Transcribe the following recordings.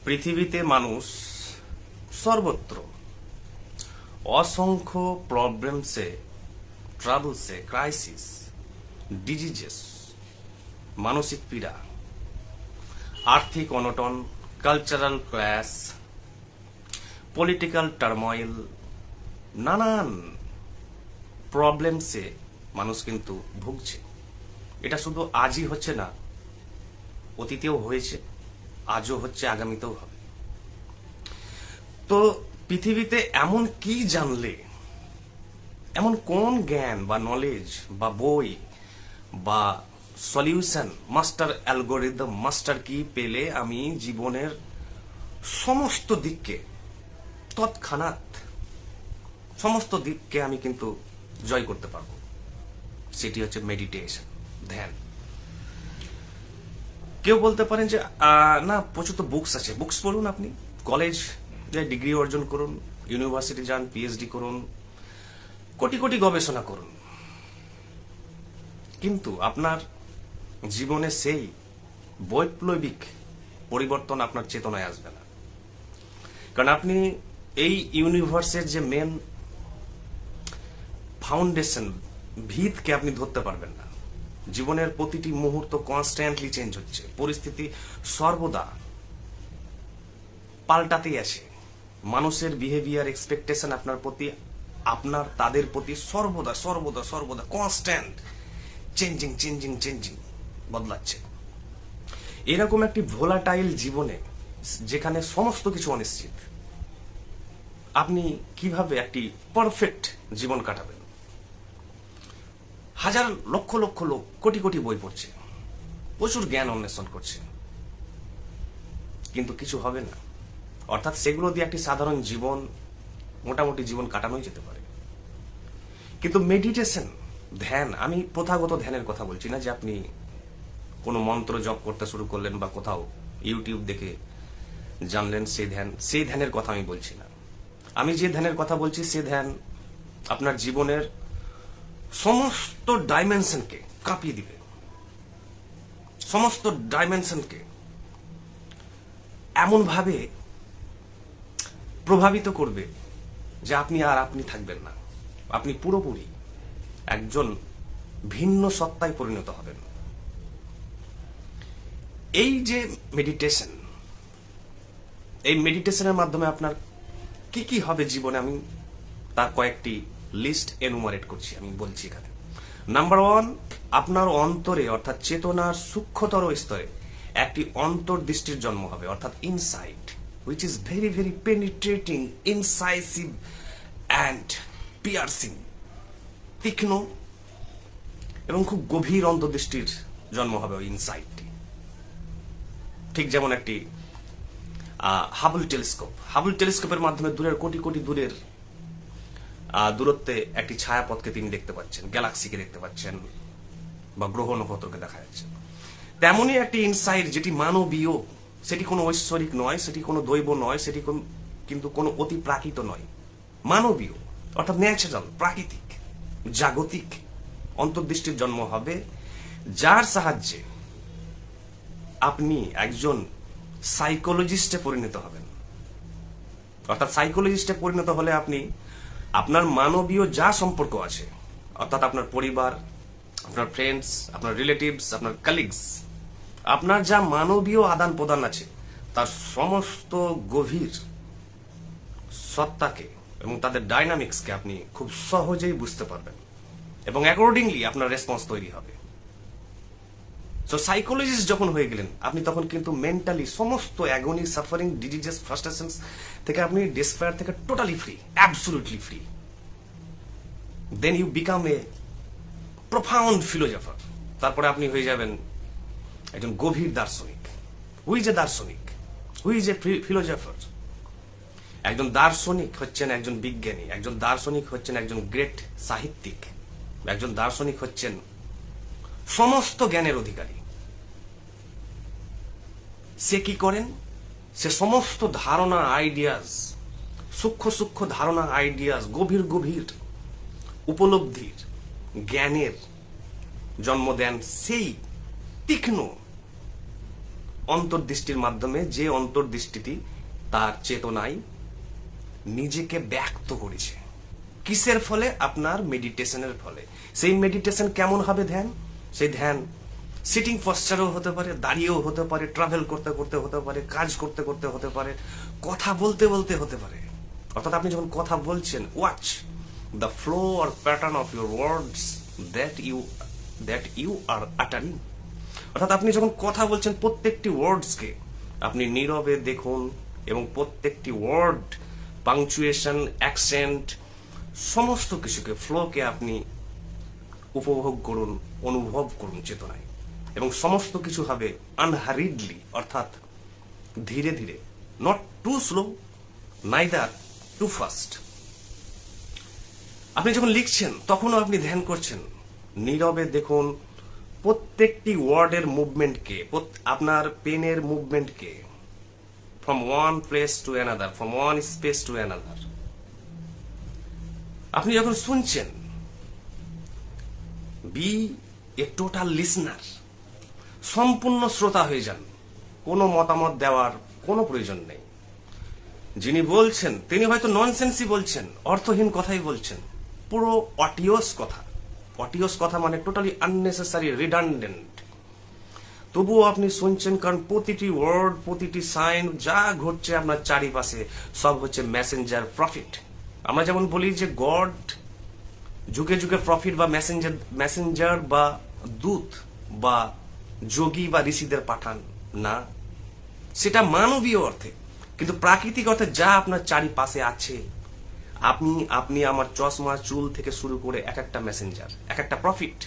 পৃথিবীতে মানুষ সর্বত্র অসংখ্য প্রবলেমসে, ট্রাবলসে, ক্রাইসিস, ডিজিজেস, মানসিক পীড়া, আর্থিক অনটন, কালচারাল ক্ল্যাশ, পলিটিক্যাল টার্ময়েল, নানান প্রবলেমসে মানুষ কিন্তু ভুগছে। এটা শুধু আজই হচ্ছে না, অতীতেও হয়েছে, আজও হচ্ছে, আগামীতেও হবে। তো পৃথিবীতে এমন কি জানলে, এমন কোন জ্ঞান বা নলেজ বা বই বা সলিউশন, মাস্টার অ্যালগোরিদম, মাস্টার কি পেলে আমি জীবনের সমস্ত দিককে তৎক্ষণাৎ সমস্ত দিককে আমি কিন্তু জয় করতে পারবো। সেটি হচ্ছে মেডিটেশন, ধ্যান। কেউ বলতে পারেন যে না, প্রচুর তো বুকস আছে, বুকস পড়ুন, আপনি কলেজ ডিগ্রি অর্জন করুন, ইউনিভার্সিটি যান, পিএইচডি করুন, কোটি কোটি গবেষণা করুন, কিন্তু আপনার জীবনে সেই বৈপ্লবিক পরিবর্তন আপনার চেতনায় আসবে না। কারণ আপনি এই ইউনিভার্সের যে মেন ফাউন্ডেশন, ভিতকে আপনি ধরতে পারবেন না। জীবনের প্রতিটি মুহূর্ত কনস্ট্যান্টলি চেঞ্জ হচ্ছে, পরিস্থিতি সর্বদা পাল্টাতেই আছে। মানুষের বিহেভিয়ার, এক্সপেকটেশন আপনার প্রতি, আপনার তাদের প্রতি সর্বদা সর্বদা সর্বদা কনস্ট্যান্ট চেঞ্জিং চেঞ্জিং চেঞ্জিং, বদলাচ্ছে। এরকম একটি ভোলাটাইল জীবনে, যেখানে সমস্ত কিছু অনিশ্চিত, আপনি কিভাবে একটি পারফেক্ট জীবন কাটাবেন? হাজার লক্ষ লক্ষ লোক কোটি কোটি বই পড়ছে, প্রচুর জ্ঞান অন্বেষণ করছে, কিন্তু কিছু হবে না। অর্থাৎ সেগুলো দিয়ে একটি সাধারণ জীবন, মোটামুটি জীবন কাটানোই যেতে পারে। কিন্তু মেডিটেশন, ধ্যান, আমি প্রথাগত ধ্যানের কথা বলছি না, যে আপনি কোনো মন্ত্র জপ করতে শুরু করলেন বা কোথাও ইউটিউব দেখে জানলেন সেই ধ্যানের কথা আমি বলছি না। আমি যে ধ্যানের কথা বলছি, সে ধ্যান আপনার জীবনের সমস্ত ডাইমেনশনকে কাঁপিয়ে দিবে, সমস্ত ডাইমেনশনকে এমন ভাবে প্রভাবিত করবে যে আপনি থাকবেন না, আপনি পুরোপুরি একজন ভিন্ন সত্তায় পরিণত হবেন। এই যে মেডিটেশন, এই মেডিটেশনের মাধ্যমে আপনার কি কি হবে জীবনে, আমি তার কয়েকটি লিস্ট এনুমারেট করছি, আমি বলছি এখানে। নাম্বার 1, আপনার অন্তরে অর্থাৎ চেতনার সূক্ষ্মতর স্তরে একটি অন্তর্দৃষ্টির জন্ম হবে, অর্থাৎ insight, which is very very penetrating, incisive and piercing, তীক্ষ্ণ এবং খুব গভীর অন্তর্দৃষ্টির জন্ম হবে ওই ইনসাইটটি। ঠিক যেমন একটি হাবল টেলিস্কোপের মাধ্যমে দূরের কোটি কোটি দূরত্বে একটি ছায়াপথকে তিনি দেখতে পাচ্ছেন, গ্যালাক্সিকে দেখতে পাচ্ছেন, বা গ্রহ নক্ষত্রকে দেখা যাচ্ছে। তেমনই একটি ইনসাইট যেটি মানবীয়, সেটি কোনো ঐশ্বরিক নয়, সেটি কোনো দৈব নয়, সেটি কিন্তু কোনো অতি প্রাকৃত নয়, মানবীয় অর্থাৎ ন্যাচারাল, প্রাকৃতিক, জাগতিক অন্তর্দৃষ্টির জন্ম হবে, যার সাহায্যে আপনি একজন সাইকোলজিস্টে পরিণত হবেন। অর্থাৎ সাইকোলজিস্টে পরিণত হলে আপনি আপনার মানবীয় যা সম্পর্ক আছে, অর্থাৎ আপনার পরিবার, আপনার ফ্রেন্ডস, আপনার রিলেটিভস, আপনার কালিগস, আপনার যা মানবীয় আদান প্রদান আছে, তার সমস্ত গভীর সত্তাকে এবং তাদের ডাইনামিক্সকে আপনি খুব সহজেই বুঝতে পারবেন, এবং অ্যাকর্ডিংলি আপনার রেসপন্স তৈরি হবে। সো সাইকোলজিস্ট যখন হয়ে গেলেন আপনি, তখন কিন্তু মেন্টালি সমস্ত অ্যাগনি, সাফারিং, ডিজিজেস, ফ্রাস্ট্রেশনস থেকে আপনি, ডেসপায়ার থেকে totally free, absolutely free. Then you become a profound philosopher. তারপরে আপনি হয়ে যাবেন একজন গভীর দার্শনিক। হুই ইজ এ দার্শনিক, হুই ইজ এ ফিলোজফার। একজন দার্শনিক হচ্ছেন একজন বিজ্ঞানী, একজন দার্শনিক হচ্ছেন একজন গ্রেট সাহিত্যিক, একজন দার্শনিক হচ্ছেন সমস্ত জ্ঞানের অধিকারী। সে কি করেন? সে সমস্ত ধারণা, আইডিয়াস, সূক্ষ্ম সূক্ষ্ম ধারণা, আইডিয়াস, গভীর গভীর উপলব্ধির, জ্ঞানের জন্ম দেন সেই তীক্ষ্ণ অন্তর্দৃষ্টির মাধ্যমে, যে অন্তর্দৃষ্টিটি তার চেতনায় নিজেকে ব্যক্ত করেছে। কিসের ফলে? আপনার মেডিটেশনের ফলে। সেই মেডিটেশন কেমন হবে ধ্যান? সেই ধ্যান সিটিং পশ্চারও হতে পারে, দাঁড়িয়েও হতে পারে, ট্রাভেল করতে করতে হতে পারে, কাজ করতে করতে হতে পারে, কথা বলতে বলতে হতে পারে। অর্থাৎ আপনি যখন কথা বলছেন, watch the flow or pattern of your words that you are uttering. অর্থাৎ আপনি যখন কথা বলছেন, প্রত্যেকটি ওয়ার্ডসকে আপনি নীরবে দেখুন এবং প্রত্যেকটি ওয়ার্ড, পাংচুয়েশন, অ্যাকসেন্ট, সমস্ত কিছুকে, ফ্লোকে আপনি উপভোগ করুন, অনুভব করুন চেতনায়, এবং সমস্ত কিছু হবে আনহারিডলি, অর্থাৎ ধীরে ধীরে, not too slow, neither too fast. আপনি যখন লিখছেন তখনও আপনি ধ্যান করছেন। নীরবে দেখুন প্রত্যেকটি ওয়ার্ডের মুভমেন্টকে, আপনার পেনের মুভমেন্টকে, from one place to another, from one space to another. আপনি যখন শুনছেন, বি এ টোটাল লিসনার, সম্পূর্ণ শ্রোতা হয়ে যান। কোনো মতামত দেওয়ার কোনো প্রয়োজন নেই। যিনি বলছেন তিনি হয়তো ননসেন্সই বলছেন, অর্থহীন কথাই বলছেন, পুরো অটিওস কথা। অটিওস কথা মানে টোটালি আননেসেসারি, রিডান্ডেন্ট। তবুও আপনি শুনছেন, কারণ প্রতিটি ওয়ার্ড, প্রতিটি সাইন, যা ঘটছে আপনার চারিপাশে, সব হচ্ছে মেসেঞ্জার, প্রফিট। আমরা যেমন বলি যে গড যুগে যুগে প্রফিট বা মেসেঞ্জার বা দূত বা যোগী বা ঋষিদের পাঠান না, সেটা মানবীয় অর্থে। কিন্তু প্রাকৃতিক অর্থে যা আপনার চারিপাশে আছে, আপনি আমার চশমা, চুল থেকে শুরু করে এক একটা মেসেঞ্জার, এক একটা প্রফিট,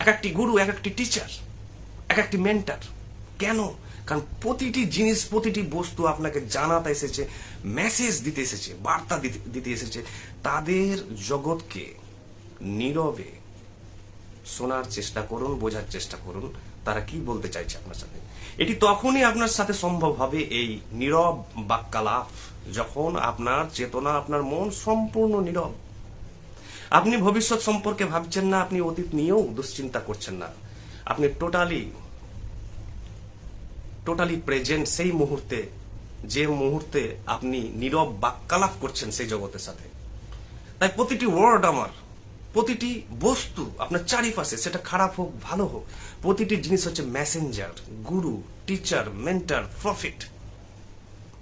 এক একটি গুরু, এক একটি টিচার, এক একটি মেন্টার। কেন? কারণ প্রতিটি জিনিস, প্রতিটি বস্তু আপনাকে জানাতে এসেছে, মেসেজ দিতে এসেছে, বার্তা দিতে এসেছে। তাদের জগৎকে নীরবে শোনার চেষ্টা করুন, বোঝার চেষ্টা করুন তারা কি বলতে চাইছে আপনার সাথে। এটি তখনই আপনার সাথে সম্ভব হবে, এই নীরব বাক্যালাপ, যখন আপনার চেতনা, আপনার মন সম্পূর্ণ নীরব। আপনি ভবিষ্যৎ সম্পর্কে ভাবছেন না, আপনি অতীত নিয়েও দুশ্চিন্তা করছেন না, আপনি টোটালি প্রেজেন্ট সেই মুহূর্তে, যে মুহূর্তে আপনি নীরব বাক্যালাপ করছেন সেই জগতের সাথে। তাই প্রতিটি ওয়ার্ড আমার, প্রতিটি বস্তু আপনার চারিপাশে, সেটা খারাপ হোক ভালো হোক, প্রতিটি জিনিস হচ্ছে মেসেঞ্জার, গুরু, টিচার, মেন্টার, প্রফিট।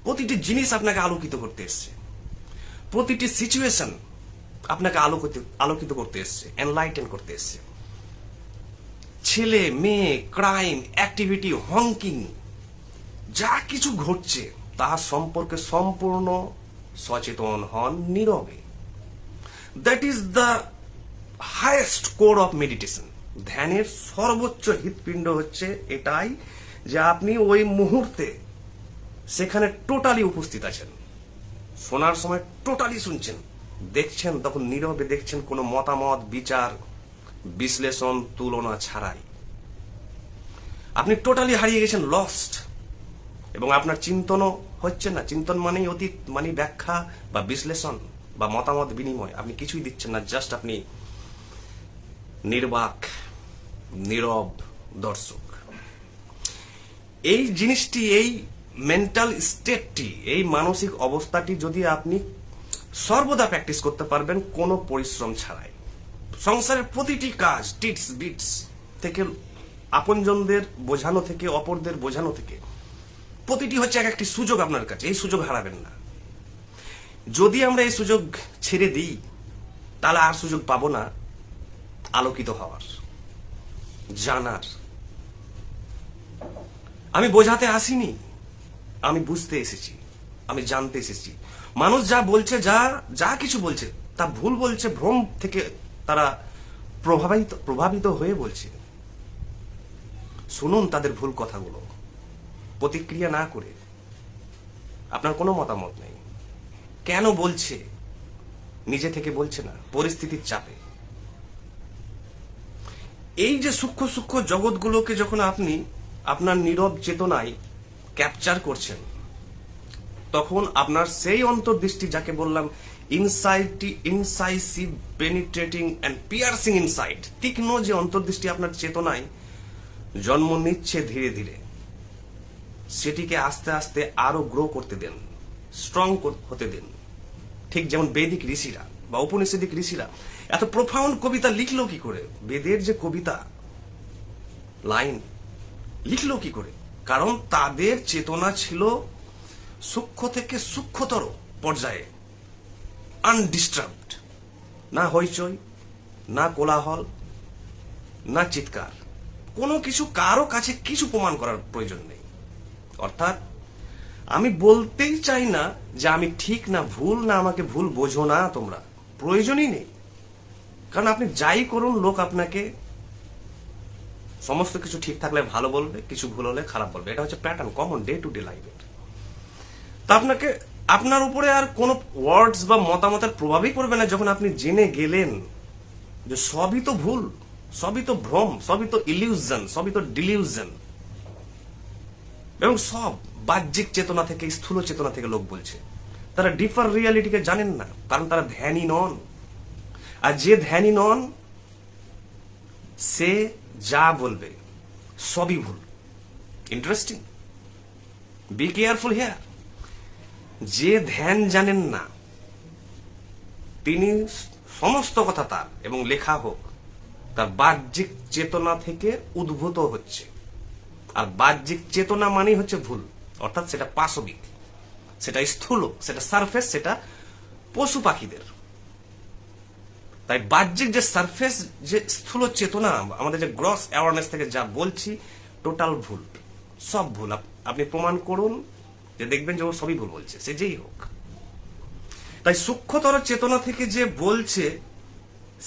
প্রতিটি জিনিস আপনাকে আলোকিত করতে এসছে, প্রতিটি সিচুয়েশন আপনাকে আলোকিত করতে এসছে, এনলাইটেন করতে এসছে। ছেলে মেয়ে, ক্রাইম, অ্যাক্টিভিটি, হংকিং, যা কিছু ঘটছে তার সম্পর্কে সম্পূর্ণ সচেতন হন নীরবে। That is the highest core of meditation. ধ্যানের সর্বোচ্চ হৃৎপিণ্ড হচ্ছে এটাই, যে আপনি ওই মুহূর্তে সেখানে টোটালি উপস্থিত আছেন। শোনার সময় টোটালি শুনছেন, দেখছেন তখন নীরবে দেখছেন, কোনো মতামত, বিচার, বিশ্লেষণ, তুলনা ছাড়াই। আপনি টোটালি হারিয়ে গেছেন, লস্ট। এবং আপনার চিন্তনও হচ্ছে না। চিন্তন মানেই অতীত, মানে ব্যাখ্যা বা বিশ্লেষণ বা মতামত বিনিময়, আপনি কিছুই দিচ্ছেন না। জাস্ট আপনি নির্বাক, নীরব দর্শক। এই জিনিসটি, এই মেন্টাল স্টেটটি, এই মানসিক অবস্থাটি যদি আপনি সর্বদা প্র্যাকটিস করতে পারবেন কোনো পরিশ্রম ছাড়াই, সংসারের প্রতিটি কাজ, টিটস বিটস থেকে, আপনজনদের বোঝানো থেকে, অপরদের বোঝানো থেকে, প্রতিটি হচ্ছে এক একটি সুযোগ আপনার কাছে। এই সুযোগ হারাবেন না। যদি আমরা এই সুযোগ ছেড়ে দিই, তাহলে আর সুযোগ পাবো না আলোকিত হওয়ার, জানার। আমি বোঝাতে আসিনি, আমি বুঝতে এসেছি, আমি জানতে এসেছি। মানুষ যা বলছে, যা কিছু বলছে তা ভুল বলছে, ভ্রম থেকে তারা প্রভাবিত হয়ে বলছে। শুনুন তাদের ভুল কথাগুলো, প্রতিক্রিয়া না করে। আপনার কোনো মতামত নেই। কেন বলছে? নিজে থেকে বলছে না, পরিস্থিতির চাপে। এই যে সূক্ষ্ম সূক্ষ্ম জগৎগুলোকে যখন আপনি আপনার নীরব চেতনায় ক্যাপচার করছেন, তখন আপনার সেই অন্তর্দৃষ্টি, যাকে বললাম ইনসাইসিভ, পেনিট্রেটিং অ্যান্ড পিয়ার্সিং ইনসাইট, তীক্ষ্ণ যে অন্তর্দৃষ্টি আপনার চেতনায় জন্ম নিচ্ছে ধীরে ধীরে, সেটিকে আস্তে আস্তে আরো গ্রো করতে দেন, স্ট্রং হতে দেন। ঠিক যেমন বৈদিক ঋষিরা বা ঔপনিষদিক ঋষিরা এত প্রোফাউন্ড কবিতা লিখলো কি করে? বেদের যে কবিতা লাইন লিখলো কি করে? কারণ তাদের চেতনা ছিল সূক্ষ্ম থেকে সূক্ষ্মতর পর্যায়ে, আনডিস্টার্বড। না হইচই, না কোলাহল, না চিৎকার, কোনো কিছু কারো কাছে কিছু প্রমাণ করার প্রয়োজন নেই। অর্থাৎ আমি বলতেই চাই না যে আমি ঠিক না ভুল, না আমাকে ভুল বোঝো না তোমরা, প্রয়োজনই নেই। কারণ আপনি যাই করুন, লোক আপনাকে সমস্ত কিছু ঠিক থাকলে ভালো বলবে, কিছু ভুল হলে খারাপ বলবে। এটা হচ্ছে pattern, common day to day লাইফের। তা আপনাকে আপনার উপরে আর কোনো ওয়ার্ডস বা মতামতের প্রভাবই পড়বে না যখন আপনি জেনে গেলেন যে সবই তো ভুল, সবই তো ভ্রম, সবই তো ইলিউশন, সবই তো ডিলিউশন। এবং সব বাহ্যিক চেতনা থেকে, স্থূল চেতনা থেকে লোক বলছে। তারা ডিফার রিয়ালিটিকে জানেন না, কারণ তারা ধ্যানী নন। আর যে ধ্যানী নন সে যা বলবে সবই ভুল। Interesting, be careful here. যে ধ্যান জানেন না তিনি সমস্ত কথা তার এবং লেখা হোক তার বাহ্যিক চেতনা থেকে উদ্ভূত হচ্ছে। আর বাহ্যিক চেতনা মানেই হচ্ছে ভুল, অর্থাৎ সেটা পাশবিক, সেটা স্থূল, সেটা সারফেস, সেটা পশু পাখিদের। তাই বাহ্যিক যে সারফেস, যে স্থূল চেতনা, আমাদের যে গ্রস অ্যাওয়ারনেস থেকে যা বলছি, টোটাল ভুল, সব ভুল। আপনি প্রমাণ করুন, যে দেখবেন যে ও সবই ভুল বলছে, সে যেই হোক। তাই সূক্ষ্মতর চেতনা থেকে যে বলছে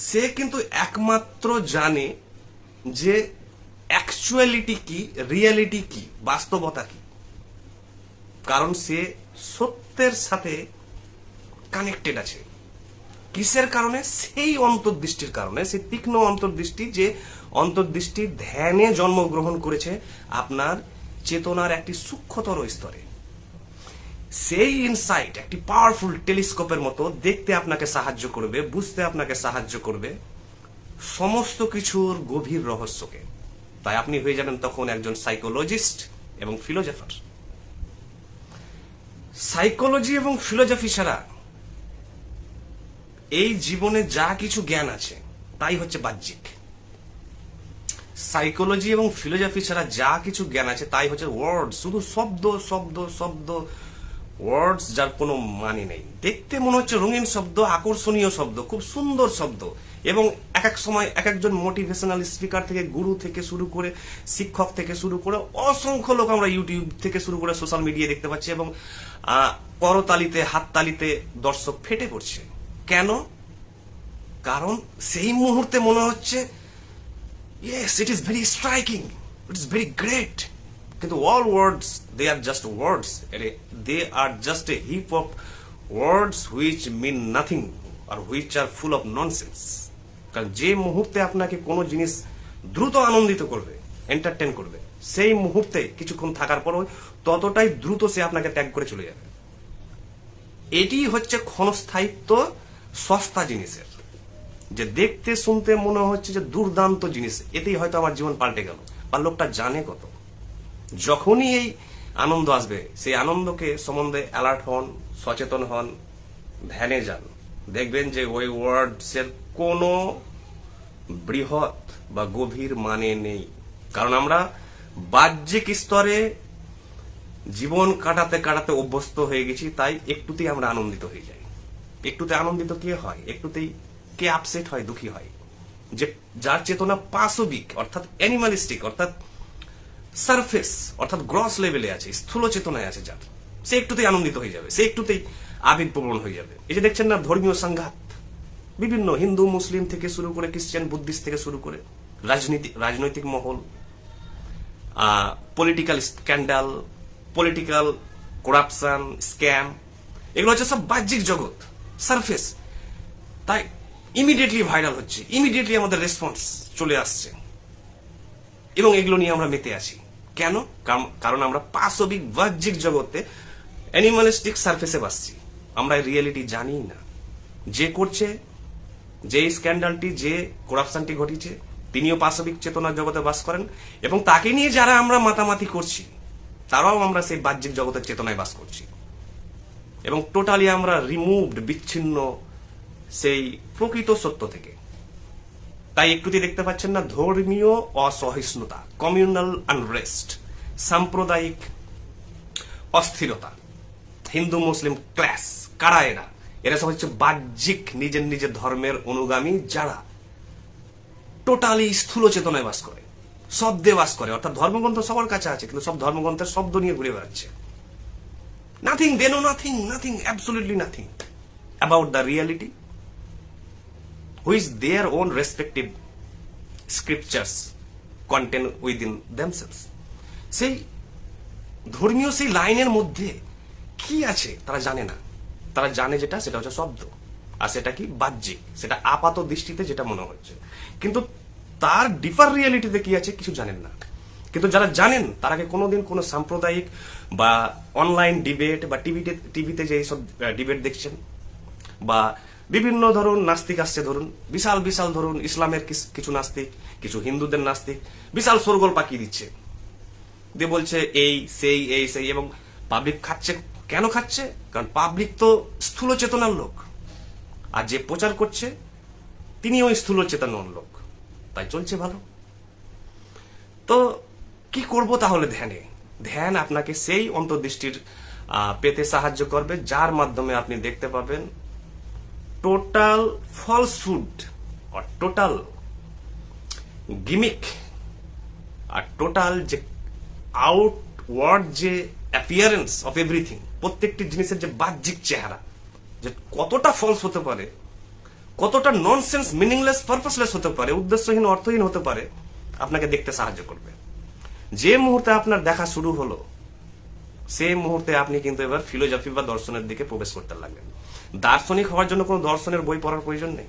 সে কিন্তু একমাত্র জানে যে অ্যাকচুয়ালিটি কি, রিয়ালিটি কি, বাস্তবতা কি। কারণ সে সত্যের সাথে কানেক্টেড আছে। কিসের কারণে? সেই অন্তর্দৃষ্টির কারণে, সেই তীক্ষ্ণ অন্তর্দৃষ্টি, যে অন্তর্দৃষ্টি ধ্যানে জন্মগ্রহণ করেছে আপনার চেতনার একটি সূক্ষ্মতর স্তরে। সেই ইনসাইট একটি পাওয়ারফুল টেলিস্কোপের মতো দেখতে আপনাকে সাহায্য করবে, বুঝতে আপনাকে সাহায্য করবে সমস্ত কিছুর গভীর রহস্যকে। তাই আপনি হয়ে যাবেন তখন একজন সাইকোলজিস্ট এবং ফিলোজফার। সাইকোলজি এবং ফিলোজফি ছাড়া এই জীবনে যা কিছু জ্ঞান আছে তাই হচ্ছে বাহ্যিক। সাইকোলজি এবং ফিলোজফি ছাড়া যা কিছু জ্ঞান আছে তাই হচ্ছে ওয়ার্ড, শুধু শব্দ শব্দ শব্দ, ওয়ার্ডস যার কোনো মানে নেই। দেখতে মনে হচ্ছে রঙিন শব্দ, আকর্ষণীয় শব্দ, খুব সুন্দর শব্দ। এবং এক এক সময় এক একজন মোটিভেশনাল স্পিকার থেকে, গুরু থেকে শুরু করে, শিক্ষক থেকে শুরু করে অসংখ্য লোক আমরা ইউটিউব থেকে শুরু করে সোশ্যাল মিডিয়ায় দেখতে পাচ্ছি। এবং করতালিতে, হাততালিতে দর্শক ফেটে পড়ছে। কেন? কারণ সেই মুহূর্তে মনে হচ্ছে yes, it is very striking, it is very great. কিন্তু all words, they are just words, they are just a heap of words which mean nothing আর which are full of nonsense. কারণ যে মুহূর্তে আপনাকে কোনো জিনিস দ্রুত আনন্দিত করবে, এন্টারটেন করবে, সেই মুহূর্তে কিছুক্ষণ থাকার পর ততটাই দ্রুত সে আপনাকে ত্যাগ করে চলে যাবে। এটি হচ্ছে ক্ষণস্থায়িত্ব সস্তা জিনিসের, যে দেখতে শুনতে মনে হচ্ছে যে দুর্দান্ত জিনিস, এতেই হয়তো আমার জীবন পাল্টে গেল। বা লোকটা জানে কত। যখনই এই আনন্দ আসবে, সেই আনন্দকে সম্বন্ধে অ্যালার্ট হন, সচেতন হন, ধ্যানে যান, দেখবেন যে ওই ওয়ার্ডসের কোনো বৃহৎ বা গভীর মানে নেই। কারণ আমরা বাহ্যিক স্তরে জীবন কাটাতে কাটাতে অভ্যস্ত হয়ে গেছি, তাই একটুতেই আমরা আনন্দিত হয়ে যাই। একটুতে আনন্দিত কে হয়? একটুতেই কে আপসেট হয়, দুঃখী হয়? যে যার চেতনা পাশবিক, অর্থাৎ অ্যানিমালিস্টিক, অর্থাৎ সারফেস, অর্থাৎ গ্রস লেভেলে আছে, স্থূল চেতনায় আছে যার, সে একটুতেই আনন্দিত হয়ে যাবে, সে একটুতেই আবেগপ্রবণ হয়ে যাবে। এই যে দেখছেন না ধর্মীয় সংঘাত, বিভিন্ন হিন্দু মুসলিম থেকে শুরু করে, খ্রিস্টান বুদ্ধিস্ট থেকে শুরু করে, রাজনৈতিক মহল, political scandal, political corruption, scam, এগুলো হচ্ছে সব বাহ্যিক জগৎ, সারফেস। তাই ইমিডিয়েটলি ভাইরাল হচ্ছে, ইমিডিয়েটলি আমাদের রেসপন্স চলে আসছে, এবং এগুলো নিয়ে আমরা মেতে আছি। কেন? কারণ আমরা পাশবিক বাহ্যিক জগতে অ্যানিমালিস্টিক সারফেসে বাসছি। আমরা রিয়েলিটি জানি না। যে করছে, যে স্ক্যান্ডালটি, যে করাপশনটি ঘটিছে, তিনিও পাশবিক চেতনার জগতে বাস করেন, এবং তাকে নিয়ে যারা আমরা মাতামাতি করছি, তারাও আমরা সেই বাহ্যিক জগতের চেতনায় বাস করছি এবং টোটালি আমরা রিমুভড, বিচ্ছিন্ন সেই প্রকৃত সত্য থেকে। তাই একটুতে দেখতে পাচ্ছেন না ধর্মীয় অসহিষ্ণুতা, কমিউনাল আনরেস্ট, সাম্প্রদায়িক অস্থিরতা, হিন্দু মুসলিম ক্লাস। কারা এরা? এরা সব হচ্ছে বাহ্যিক নিজের নিজের ধর্মের অনুগামী, যারা টোটালি স্থূল চেতনায় বাস করে, শব্দে বাস করে। অর্থাৎ ধর্মগ্রন্থ সবার কাছে আছে, কিন্তু সব ধর্মগ্রন্থের শব্দ নিয়ে ঘুরে বেড়াচ্ছে। Nothing, they know nothing, nothing, absolutely nothing about the reality which their own respective scriptures contain within themselves. সেই ধর্মীয় সেই লাইনের মধ্যে কি আছে তারা জানে না। তারা জানে যেটা, সেটা হচ্ছে শব্দ, আর সেটা কি বাহ্যিক, সেটা আপাত দৃষ্টিতে যেটা মনে হচ্ছে, কিন্তু তার ডিপার রিয়ালিটিতে কি আছে কিছু জানেন না। কিন্তু যারা জানেন তারাকে কোনোদিন কোনো সাম্প্রদায়িক বা অনলাইন ডিবেট বা টিভিতে যে সব ডিবেট দেখছেন, বা বিভিন্ন ধরুন নাস্তিক আসছে, ধরুন বিশাল বিশাল, ধরুন ইসলামের কিছু নাস্তিক, কিছু হিন্দুদের নাস্তিক বিশাল শোরগোল পাকিয়ে দিচ্ছে, দিয়ে বলছে এই সেই এই সেই, এবং পাবলিক খাচ্ছে। কেন খাচ্ছে? কারণ পাবলিক তো স্থূল চেতনার লোক, আর যে প্রচার করছে তিনিও স্থূল চেতনার লোক, তাই চলছে ভালো। তো কি করব তাহলে? ধ্যান আপনাকে সেই অন্তর্দৃষ্টির পেতে সাহায্য করবে, যার মাধ্যমে আপনি দেখতে পাবেন টোটাল ফলসহুড আর টোটাল গিমিক আর টোটাল যে আউটওয়ার্ড যে অ্যাপিয়ারেন্স অফ এভরিথিং, প্রত্যেকটি জিনিসের যে বাহ্যিক চেহারা, যে কতটা ফলস হতে পারে, কতটা ননসেন্স, মিনিংলেস, পারপাসলেস হতে পারে, উদ্দেশ্যহীন, অর্থহীন হতে পারে, আপনাকে দেখতে সাহায্য করবে। যে মুহূর্তে আপনার দেখা শুরু হলো, সেই মুহূর্তে আপনি কিন্তু এবার ফিলোসফি বা দর্শনের দিকে প্রবেশ করতে লাগলেন। দার্শনিক হওয়ার জন্য কোনো দর্শনের বই পড়ার প্রয়োজন নেই।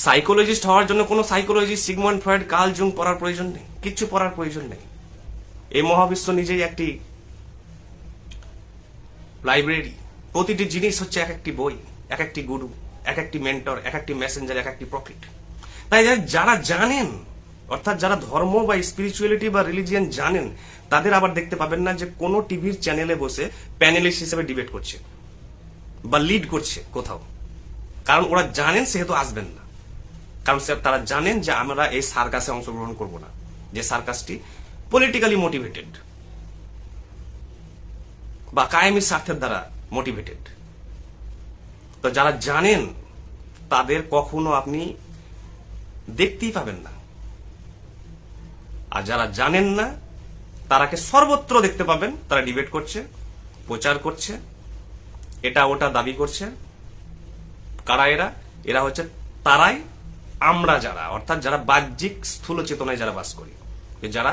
সাইকোলজিস্ট হওয়ার জন্য কোনো psychologist, Sigmund Freud, Carl Jung পড়ার প্রয়োজন নেই, কিচ্ছু পড়ার প্রয়োজন নেই। এই মহাবিশ্ব নিজেই একটি লাইব্রেরি, প্রতিটি জিনিস হচ্ছে এক একটি বই, এক একটি গুরু, এক একটি মেন্টর, এক একটি মেসেঞ্জার, এক একটি প্রফিট। তাই যারা জানেন, অর্থাৎ যারা ধর্ম বা স্পিরিচুয়ালিটি বা রিলিজিয়ান জানেন, তাদের আবার দেখতে পাবেন না যে কোনো টিভির চ্যানেলে বসে প্যানেলিস্ট হিসেবে ডিবেট করছে বা লিড করছে কোথাও, কারণ ওরা জানেন সেহেতু আসবেন না। কারণ তারা জানেন যে আমরা এই সার্কাসে অংশগ্রহণ করব না, যে সার্কাসটি পলিটিক্যালি মোটিভেটেড বা কায়েমি স্বার্থের দ্বারা মোটিভেটেড। তো যারা জানেন তাদের কখনো আপনি দেখতেই পাবেন না, আর যারা জানেন না তারাকে সর্বত্র দেখতে পাবেন। তারা ডিবেট করছে, প্রচার করছে, এটা ওটা দাবি করছে। কারা এরা? এরা হচ্ছে তারাই আমরা যারা, অর্থাৎ যারা বাহ্যিক স্থূল চেতনায় যারা বাস করি, যারা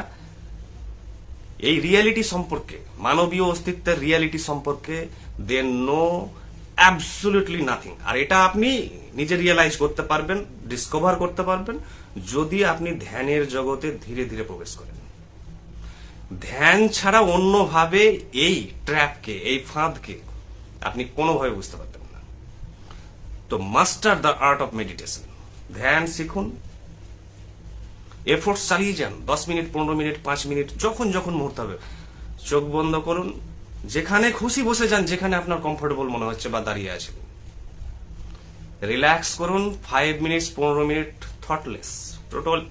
এই রিয়ালিটি সম্পর্কে, মানবীয় অস্তিত্বের রিয়ালিটি সম্পর্কে দে নো অ্যাবসলিউটলি নাথিং। আর এটা আপনি নিজে রিয়েলাইজ করতে পারবেন, ডিসকভার করতে পারবেন, যদি আপনি ধ্যানের জগতে ধীরে ধীরে প্রবেশ করেন। ধ্যান ছাড়া অন্যভাবে এই ট্র্যাপকে, এই ফাঁদকে আপনি কোনোভাবে বুঝতে পারবেন না। তো master the art of meditation, ধ্যান শিখুন, এফোর্টস চালিয়ে যান। 10 মিনিট, 15 মিনিট, 5 মিনিট, যখন যখন মুহূর্ত হবে, চোখ বন্ধ করুন, যেখানে খুশি বসে যান, যেখানে আপনার কমফোর্টেবল মনে হচ্ছে বা দাঁড়িয়ে আছেন, রিল্যাক্স করুন 5 মিনিট, 15 মিনিট, থটলেস,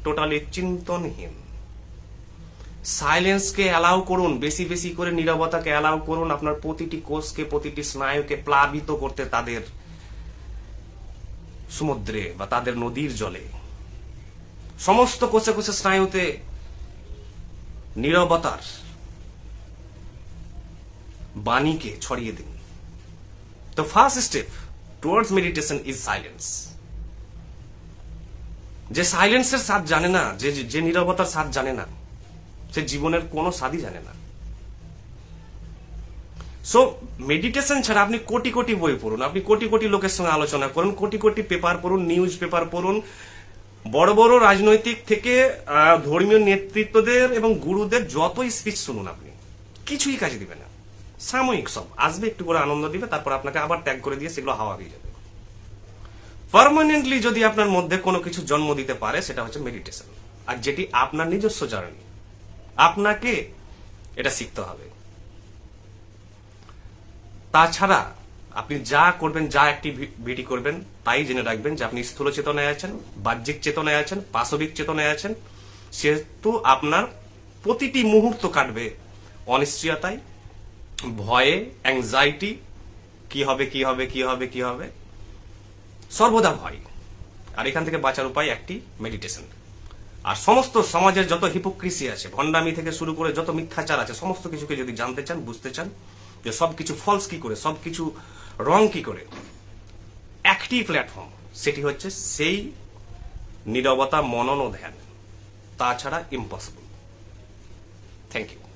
টোটালি চিন্তনহীন। সাইলেন্সকে অ্যালাউ করুন, বেশি বেশি করে নীরবতাকে অ্যালাউ করুন, আপনার প্রতিটি কোষকে, প্রতিটি স্নায়ুকে প্লাবিত করতে তাদের সমুদ্রে বা তাদের নদীর জলে। সমস্ত কোষে কোষে স্নায়ুতে নীরবতার বাণীকে ছড়িয়ে দিন। তো first step towards meditation is silence. যে সাইলেন্সের স্বাদ জানে না, যে নীরবতার স্বাদ জানে না, সে জীবনের কোনো স্বাদই জানে না। সো মেডিটেশন ছাড়া আপনি কোটি কোটি বই পড়ুন, আপনি কোটি কোটি লোকের সঙ্গে আলোচনা করুন, কোটি কোটি পেপার পড়ুন, নিউজ পেপার পড়ুন, বড় বড় রাজনৈতিক থেকে ধর্মীয় নেতৃত্বদের এবং গুরুদের যত স্পিচ শুনুন, আপনি কিছুই কাজে দিবে না। সাময়িক সব আসবে, একটু করে আনন্দ দিবে, তারপর আপনাকে আবার ত্যাগ করে দিয়ে সেগুলো হাওয়া হয়ে যাবে। পার্মানেন্টলি যদি আপনার মধ্যে কোনো কিছু জন্ম দিতে পারে, সেটা হচ্ছে মেডিটেশন, আর যেটি আপনার নিজস্ব জার্নি। আপনাকে এটা শিখতে হবে। তাছাড়া আপনি যা করবেন, যা অ্যাক্টিভিটি করবেন, তাই জেনে রাখবেন যে আপনি স্থূল চেতনায় আছেন, বাহ্যিক চেতনায় আছেন, পাশবিক চেতনায় আছেন। সেহেতু আপনার প্রতিটি মুহূর্ত কাটবে অনিশ্চয়তায়, ভয়ে, অ্যাংজাইটি, কি হবে কি হবে কি হবে কি হবে, সর্বদা ভয়। আর এখান থেকে বাঁচার উপায় একটি, মেডিটেশন। আর সমস্ত সমাজের যত হিপোক্রিসি আছে, ভণ্ডামি থেকে শুরু করে যত মিথ্যাচার আছে, সমস্ত কিছুকে যদি জানতে চান, বুঝতে চান যে সবকিছু ফলস কি করে, সবকিছু রং কি করে, একটি প্ল্যাটফর্ম, সেটি হচ্ছে সেই নীরবতা, মনন ও ধ্যান। তাছাড়া ইম্পসিবল। Thank you.